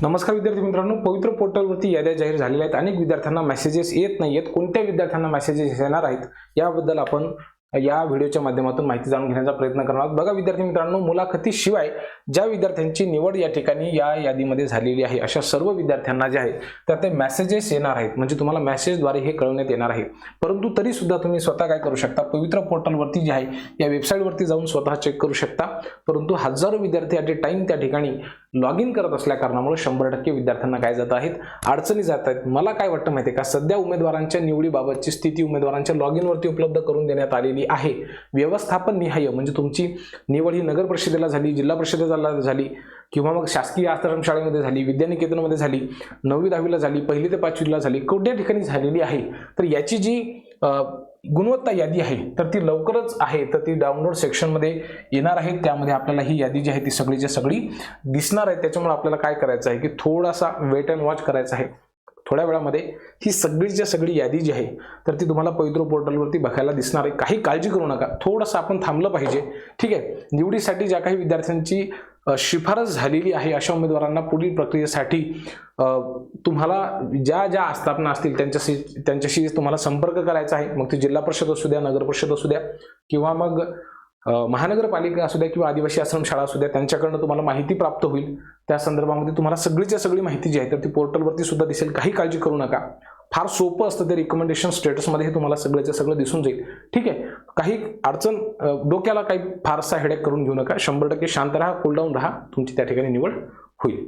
नमस्कार विद्यार्थी मित्रांनो, पवित्र पोर्टलवरती याद्या जाहीर झालेल्या आहेत. अनेक विद्यार्थ्यांना मेसेजेस येत नाहीयेत. कोणत्या विद्यार्थ्यांना मेसेजेस येणार आहेत याबद्दल आपण या व्हिडिओच्या माध्यमातून माहिती जाणून घेण्याचा प्रयत्न करणार आहोत. बघा विद्यार्थी मित्रांनो, मुलाखतीशिवाय ज्या विद्यार्थ्यांची निवड या ठिकाणी या यादीमध्ये झालेली आहे अशा सर्व विद्यार्थ्यांना जे आहे तर ते मेसेजेस येणार आहेत, म्हणजे तुम्हाला मेसेजद्वारे हे कळवण्यात येणार आहे. परंतु तरी सुद्धा तुम्ही स्वतः काय करू शकता, पवित्र पोर्टलवरती जे आहे या वेबसाईटवरती जाऊन स्वतः चेक करू शकता. परंतु हजारो विद्यार्थी ॲट ए टाइम त्या ठिकाणी लॉग इन करत असल्या कारणामुळे 100% विद्यार्थ्यांना काय जात आहेत, अडचणी जात आहेत. मला काय वाटतं माहिती आहे का, सध्या उमेदवारांच्या निवडीबाबतची स्थिती उमेदवारांच्या लॉग इनवरती उपलब्ध करून देण्यात आलेली आहे. व्यवस्थापन निहाय, म्हणजे तुमची निवड ही नगर परिषदेला झाली, जिल्हा परिषदेला झाली किंवा मग शासकीय आश्रमशाळेमध्ये झाली, विद्यानिकेतनमध्ये झाली, 9वी 10वीला झाली, 1ली ते 5वीला झाली, कोणत्या ठिकाणी झालेली आहे, तर याची जी गुणवत्ता यादी आहे तर ती लवकरच आहे, तर ती डाउनलोड सेक्शनमध्ये येणार आहे. त्यामध्ये आपल्याला ही यादी जी आहे ती सगळीच्या सगळी दिसणार आहे. त्याच्यामुळे आपल्याला काय करायचं आहे की थोडासा वेट अँड वॉच करायचा आहे. थोड्या वेळामध्ये ही सगळीच्या सगळी यादी जी आहे तर ती तुम्हाला पवित्र पोर्टलवरती बघायला दिसणार आहे. काही काळजी करू नका, थोडंसं आपण थांबलं पाहिजे. ठीक आहे, निवडीसाठी ज्या काही विद्यार्थ्यांची शिफारस झालेली आहे अशा उमेदवारांना पुढील प्रक्रियेसाठी तुम्हाला ज्या ज्या आस्थापना असतील त्यांच्याशी तुम्हाला संपर्क करायचा आहे. मग ती जिल्हा परिषद असू द्या, नगर परिषद असू द्या किंवा मग महानगरपालिका असू द्या किंवा आदिवासी आश्रमशाळा असू द्या, त्यांच्याकडनं तुम्हाला माहिती प्राप्त होईल. त्या संदर्भामध्ये तुम्हाला सगळीच्या सगळी माहिती जी आहे तर ती पोर्टलवरती सुद्धा दिसेल. काही काळजी करू नका, फार सोपं असतं ते. रिकमेंडेशन स्टेटसमध्ये हे तुम्हाला सगळ्याचं सगळं दिसून जाईल. ठीक आहे, काही अडचण डोक्याला काही फारसा हेडेक करून घेऊ नका. 100% शांत राहा, कूल डाऊन राहा, तुमची त्या ठिकाणी निवड होईल.